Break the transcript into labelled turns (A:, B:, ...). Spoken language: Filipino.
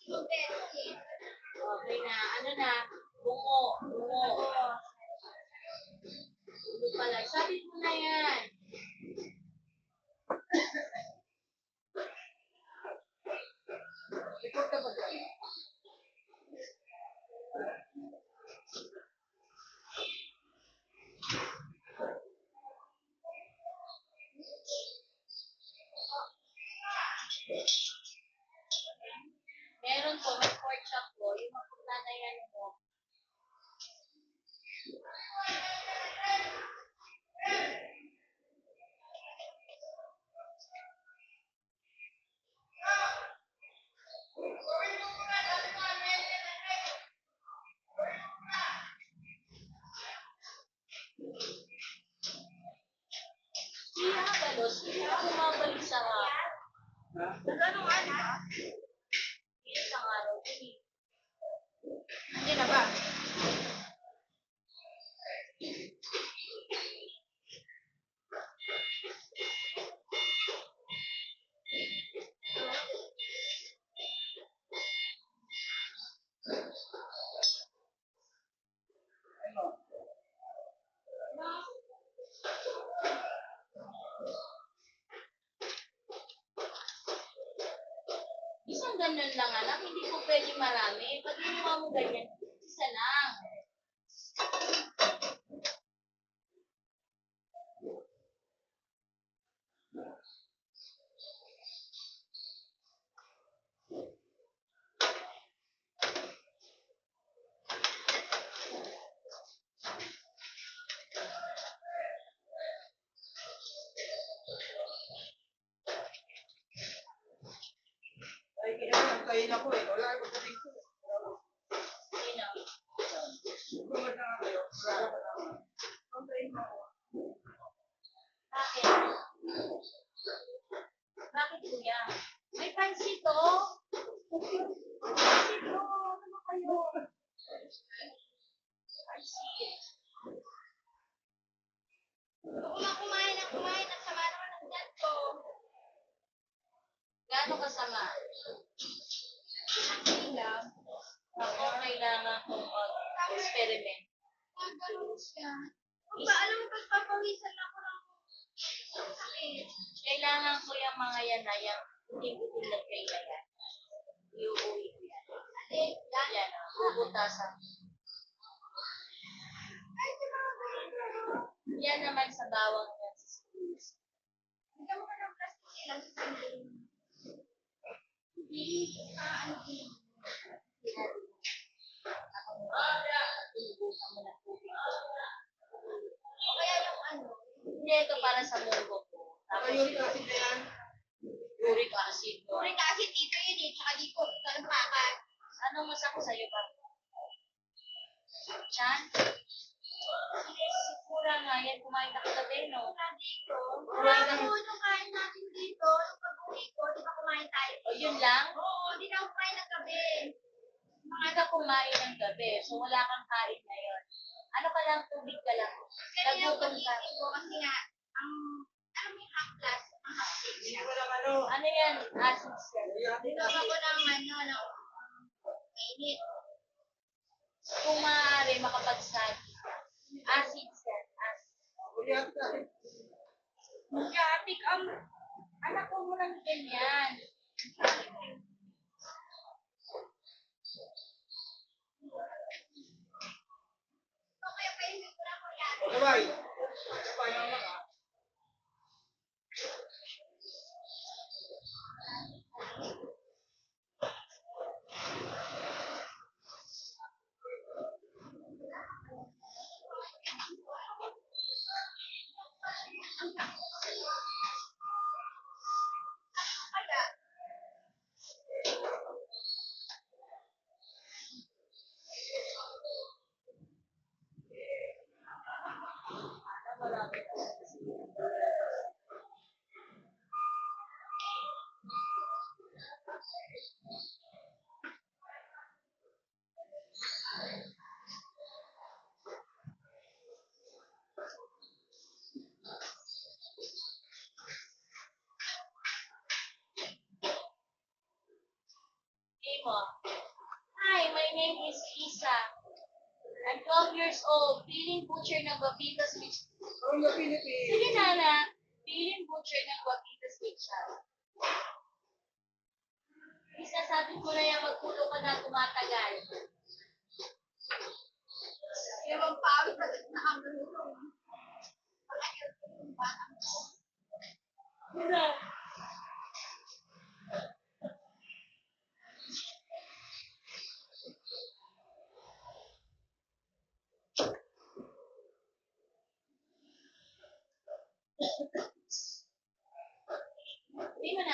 A: Okay na. Ano na? Bungo. Bungo. Bungo pala. Sabit mo na yan. Report ka ba? Meron po, may pork chop po. Yung mapunta na yan mo. Siya galos, siya bumabalik sa hapon. Anong ano? Isang araw.
B: Hindi na ba?
A: Isang ganun lang anak, hindi po pwede marami. Pag ginawa mo ganyan, isa lang.
B: Ay, kinakain ako eh. Wala ako sa tingko.
A: Sino?
B: Bumad na nga kayo. Kontayin mo ako.
A: Bakit? Bakit kuya? May pansit to. Pansit to. Ano ba kayo? Pansit.
C: Kumain at sama naman ng dad ko.
A: Gaano kasama?
C: Hindi lang.
A: Ako, kailangan kong mag-experiment.
C: Ganun siya. Ba, alam mo, pagpapawisan ako ng sakit.
A: Kailangan ko yung mga yan na yung hindi nagkailangan. Iuwi ko yan. Yan, bubutasan.
C: Ay, di ba?
A: Yan naman sa bawang yan sa schools.
C: Hindi mo ka ng plastic ilang sa sandali. Hindi. Ano din?
A: Inubusan mo na tubig.
C: O kaya yung ano?
A: Hindi, ito para sa munggo ko. Tapos,
B: Ayun kasi na yan.
A: uric acid.
C: Uric acid dito yun eh. Tsaka dito. Sa lampakan.
A: Anong masako sa'yo ba? Chan? Sikura nga yan. Kumain ka kagabi, no?
C: Dito. Wala ko yung kain natin dito. Yung pag-uwi ko, di ba kumain tayo?
A: O, yun lang?
C: Oo, di na ako kumain ng gabi.
A: Mga ka kumain ng gabi, so wala kang kain ngayon. Ano ka lang, tubig ka lang.
C: Kaya yung
A: Nagutom ka.
C: pag-iisip ko kasi nga, alam mo yung half glass, ang half
B: Hindi ko lang ano.
A: Ano yan? Acid cell.
C: Ginawa ko ng mainit.
A: Kung maaari, makapagsad. Acid cell. Acid.
B: Ulihat ka eh.
A: Magkatik ang anak ko mo lang ganyan.
C: So, kaya painin ko na ako yan.
B: Sabay. Sabay naman ka.
C: Kaya,
A: mo. Hi, my name is Lisa. I'm 12 years old. Feeling butcher ng Babitas with...
B: From the Philippines.
A: Sige, Nana. Feeling butcher ng Babitas with siya. Lisa, sabi ko na yan, magpulo ka na tumatagal.
C: Kaya magpawit na kami nito. Pag-ayos ko yung bata.
A: Lisa.